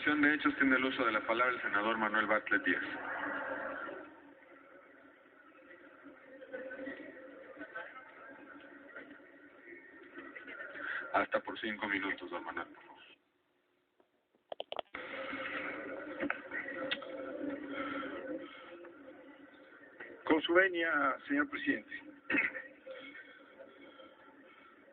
exposición de hechos tiene el uso de la palabra el senador Manuel Bartlett Díaz. Hasta por 5 minutos, don Manuel, por favor. Con su venia, señor presidente.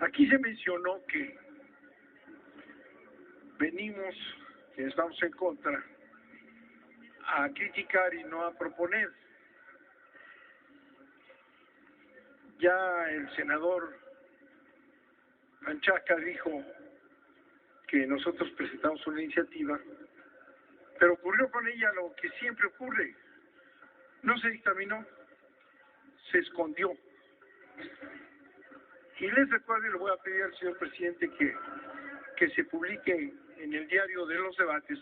Aquí se mencionó que venimos, que estamos en contra, a criticar y no a proponer. Ya el senador Menchaca dijo que nosotros presentamos una iniciativa, pero ocurrió con ella lo que siempre ocurre. No se dictaminó, se escondió. Y les recuerdo y le voy a pedir al señor presidente que se publique en el diario de los debates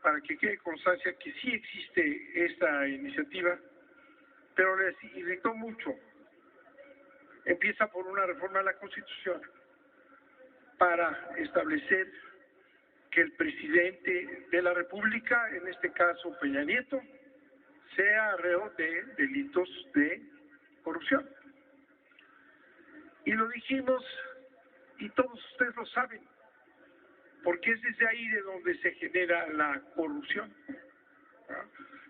para que quede constancia que sí existe esta iniciativa, pero les irritó mucho. Empieza por una reforma a la Constitución para establecer que el presidente de la República, en este caso Peña Nieto, sea reo de delitos de corrupción. Y lo dijimos, y todos ustedes lo saben, porque es desde ahí de donde se genera la corrupción.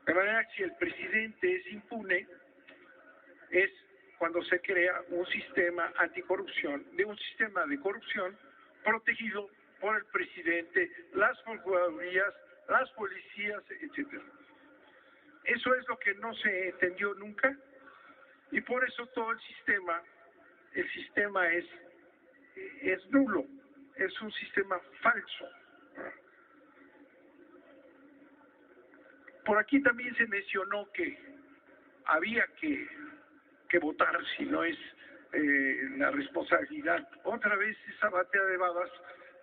De manera que si el presidente es impune, es cuando se crea un sistema anticorrupción, un sistema de corrupción protegido por el presidente, las procuradurías, las policías, etcétera. Eso es lo que no se entendió nunca, y por eso todo el sistema es nulo, es un sistema falso. Por aquí también se mencionó que había que votar, si no es la responsabilidad. Otra vez esa batea de babas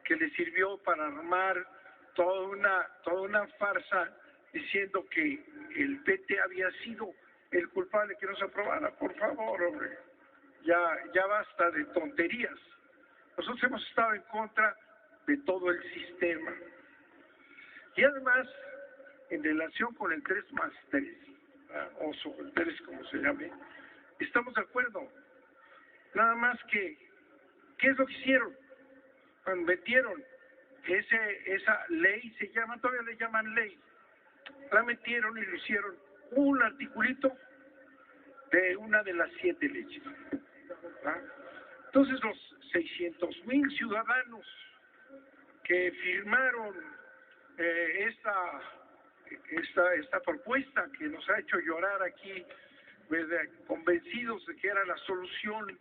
que le sirvió para armar toda una farsa diciendo que el PT había sido el culpable que no se aprobara. Por favor, hombre, ya basta de tonterías. Nosotros hemos estado en contra de todo el sistema. Y además, en relación con el 3+3, o sobre el 3 como se llame, estamos de acuerdo. Nada más que, ¿qué es lo que hicieron? Cuando metieron esa ley, todavía le llaman ley, la metieron y lo hicieron un articulito de una de las 7 leyes. Entonces los 600,000 ciudadanos que firmaron esta propuesta que nos ha hecho llorar aquí, convencidos de que era la solución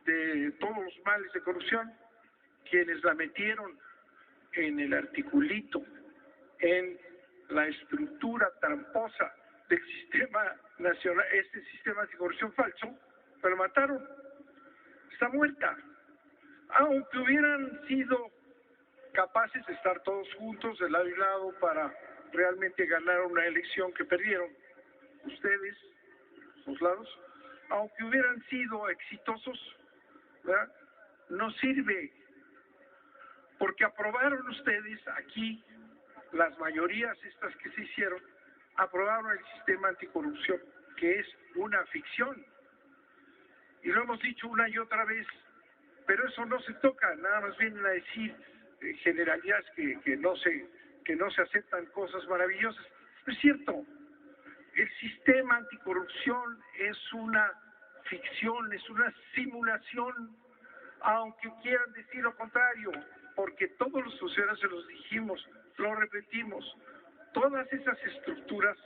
de todos los males de corrupción, quienes la metieron en el articulito, en la estructura tramposa del sistema nacional, este sistema de corrupción falso, pero mataron, está muerta. Aunque hubieran sido capaces de estar todos juntos de lado y lado para realmente ganar una elección que perdieron ustedes, sus lados, aunque hubieran sido exitosos, ¿verdad?, no sirve, porque aprobaron ustedes aquí, las mayorías estas que se hicieron, aprobaron el sistema anticorrupción, que es una ficción. Y lo hemos dicho una y otra vez, pero eso no se toca, nada más vienen a decir generalidades que no se aceptan cosas maravillosas. No es cierto. El sistema anticorrupción es una ficción, es una simulación, aunque quieran decir lo contrario, porque todos los funcionarios se los dijimos, lo repetimos, todas esas estructuras,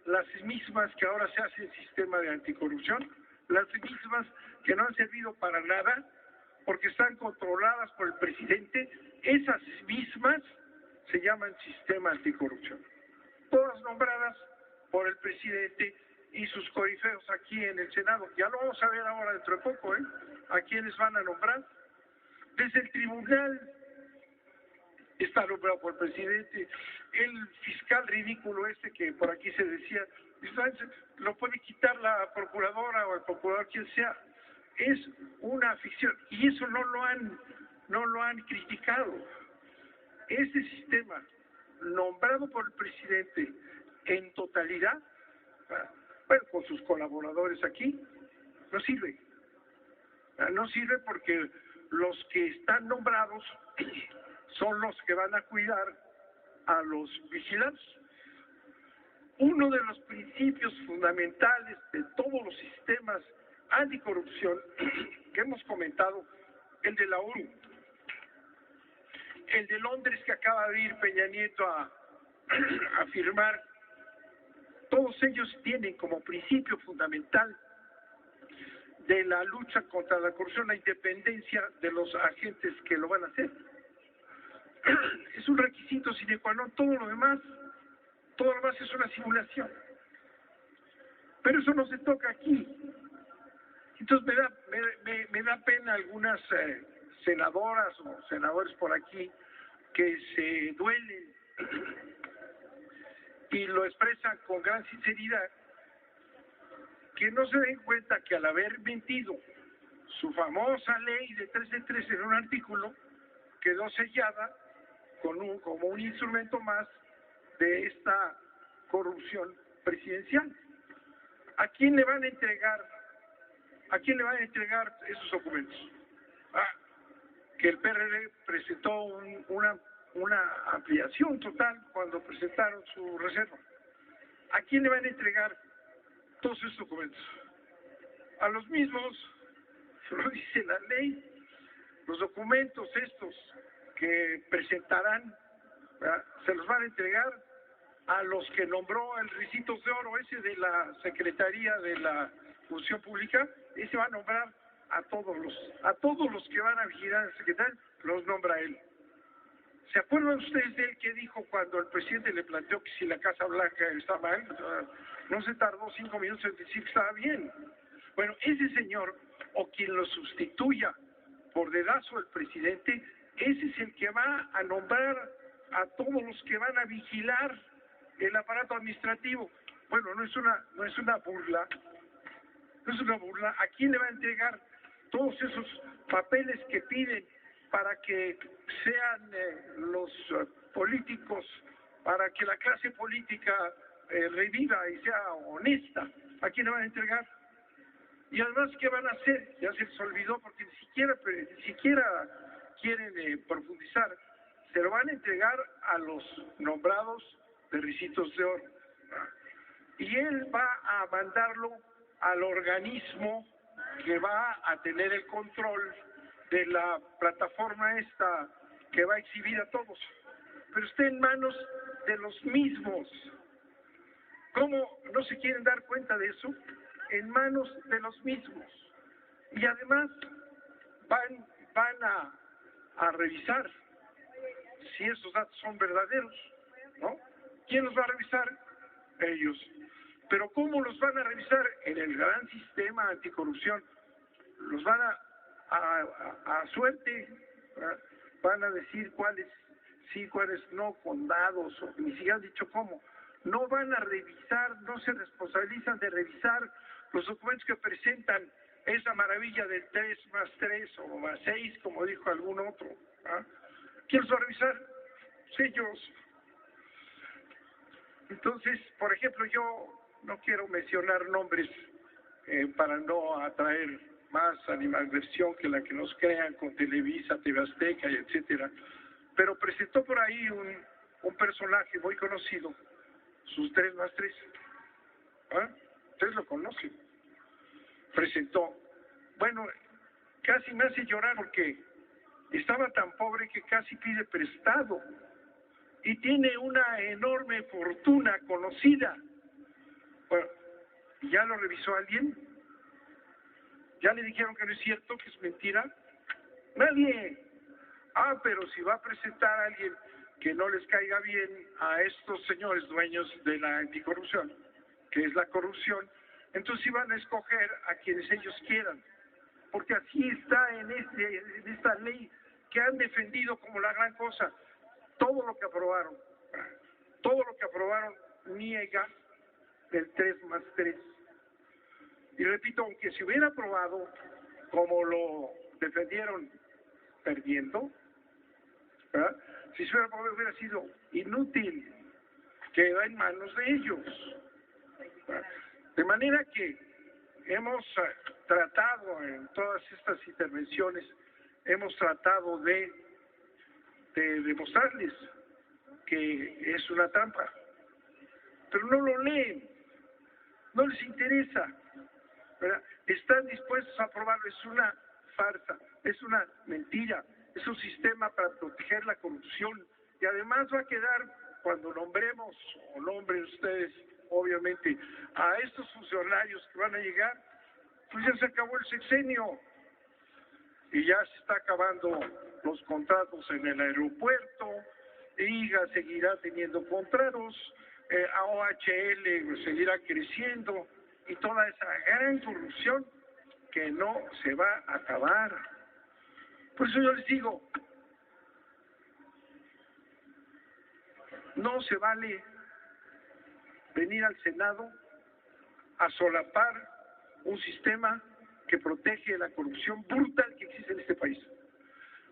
las mismas que ahora se hace el sistema de anticorrupción, las mismas que no han servido para nada, porque están controladas por el presidente, esas mismas se llaman sistema anticorrupción. Todas nombradas por el presidente y sus corifeos aquí en el Senado. Ya lo vamos a ver ahora dentro de poco, a quienes van a nombrar. Desde el tribunal está nombrado por el presidente, el fiscal ridículo que por aquí se decía, lo puede quitar la procuradora o el procurador, quien sea. Es una ficción, y eso no lo han criticado. Ese sistema nombrado por el presidente en totalidad, bueno, con sus colaboradores aquí, no sirve. No sirve porque los que están nombrados son los que van a cuidar a los vigilantes. Uno de los principios fundamentales de todos los sistemas anticorrupción que hemos comentado, el de la ONU, el de Londres que acaba de ir Peña Nieto a firmar, todos ellos tienen como principio fundamental de la lucha contra la corrupción la independencia de los agentes que lo van a hacer. Es un requisito sine qua non, todo lo demás es una simulación. Pero eso no se toca aquí. Entonces me da pena algunas senadoras o senadores por aquí que se duelen y lo expresan con gran sinceridad, que no se den cuenta que al haber mentido su famosa ley de 3 de 3 en un artículo quedó sellada como un instrumento más de esta corrupción presidencial. ¿A quién le van a entregar esos documentos? Que el PRD presentó una ampliación total cuando presentaron su reserva. ¿A quién le van a entregar todos esos documentos? A los mismos, lo dice la ley, los documentos estos que presentarán, ¿verdad?, se los van a entregar a los que nombró el Ricitos de Oro, ese de la Secretaría de la Función Pública, ese va a nombrar a todos los que van a vigilar al secretario, los nombra él. ¿Se acuerdan ustedes de él que dijo cuando el presidente le planteó que si la Casa Blanca está mal? No se tardó 5 minutos en decir que estaba bien. Bueno, ese señor, o quien lo sustituya por dedazo del presidente, ese es el que va a nombrar a todos los que van a vigilar el aparato administrativo. Bueno, no es una burla. No es una burla. ¿A quién le va a entregar todos esos papeles que piden para que sean los políticos, para que la clase política reviva y sea honesta? ¿A quién le van a entregar? Y además, ¿qué van a hacer? Ya se les olvidó porque ni siquiera quieren profundizar. Se lo van a entregar a los nombrados de Ricitos de Oro. Y él va a mandarlo al organismo que va a tener el control de la plataforma esta que va a exhibir a todos. Pero está en manos de los mismos. ¿Cómo no se quieren dar cuenta de eso? En manos de los mismos. Y además van a revisar si esos datos son verdaderos, ¿no? ¿Quién los va a revisar? Ellos. Pero ¿cómo los van a revisar? En el gran sistema anticorrupción. Los van a suerte, ¿verdad? Van a decir cuáles sí, cuáles no, con dados, o ni siquiera han dicho cómo. No van a revisar, no se responsabilizan de revisar los documentos que presentan esa maravilla del 3+3 o +6, como dijo algún otro. ¿Quién los va a revisar? Ellos. Entonces, por ejemplo, yo no quiero mencionar nombres para no atraer más animadversión que la que nos crean con Televisa, TV Azteca, y etcétera. Pero presentó por ahí un personaje muy conocido, sus 3+3. Ustedes lo conocen. Presentó. Bueno, casi me hace llorar porque estaba tan pobre que casi pide prestado. Y tiene una enorme fortuna conocida. Bueno, ¿ya lo revisó alguien? ¿Ya le dijeron que no es cierto, que es mentira? Nadie. Pero si va a presentar a alguien que no les caiga bien a estos señores dueños de la anticorrupción, que es la corrupción, entonces sí van a escoger a quienes ellos quieran. Porque así está en esta ley que han defendido como la gran cosa. Todo lo que aprobaron niega el 3+3. Y repito, aunque se hubiera aprobado como lo defendieron perdiendo, ¿verdad? Si se hubiera aprobado hubiera sido inútil, queda en manos de ellos. De manera que hemos tratado en todas estas intervenciones, hemos tratado de demostrarles que es una trampa, pero no lo leen, no les interesa, ¿verdad? Están dispuestos a aprobarlo, es una farsa, es una mentira, es un sistema para proteger la corrupción y además va a quedar, cuando nombremos o nombren ustedes, obviamente, a estos funcionarios que van a llegar, pues ya se acabó el sexenio y ya se está acabando los contratos en el aeropuerto, IGA seguirá teniendo contratos, OHL seguirá creciendo y toda esa gran corrupción que no se va a acabar. Por eso yo les digo, no se vale venir al Senado a solapar un sistema que protege la corrupción brutal que existe en este país.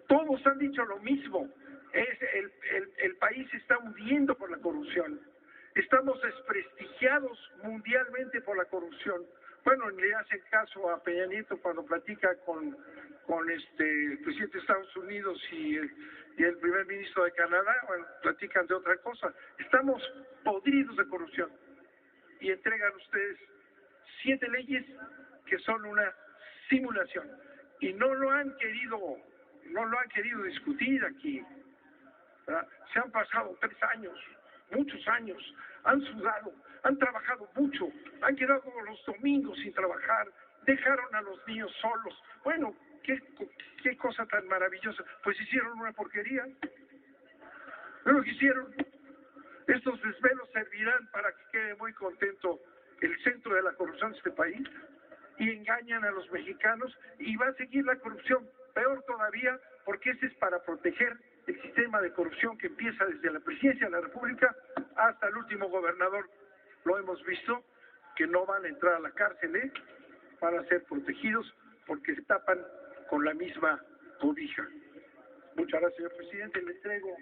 Todos han dicho lo mismo, el país se está hundiendo por la corrupción, estamos desprestigiados mundialmente por la corrupción. Bueno, le hacen caso a Peña Nieto cuando platica con el presidente de Estados Unidos y el primer ministro de Canadá, bueno, platican de otra cosa. Estamos podridos de corrupción y entregan ustedes 7 leyes que son una simulación y no lo han querido discutir aquí, ¿verdad? Se han pasado 3 años, muchos años, han sudado, han trabajado mucho, han quedado como los domingos sin trabajar, dejaron a los niños solos. Bueno, qué cosa tan maravillosa. Pues hicieron una porquería. ¿No lo que hicieron? Estos desvelos servirán para que quede muy contento el centro de la corrupción de este país y engañan a los mexicanos y va a seguir la corrupción, peor todavía, porque ese es para proteger el sistema de corrupción que empieza desde la presidencia de la República hasta el último gobernador. Lo hemos visto, que no van a entrar a la cárcel, van a ser protegidos porque se tapan con la misma cobija. Muchas gracias, señor presidente. Le entrego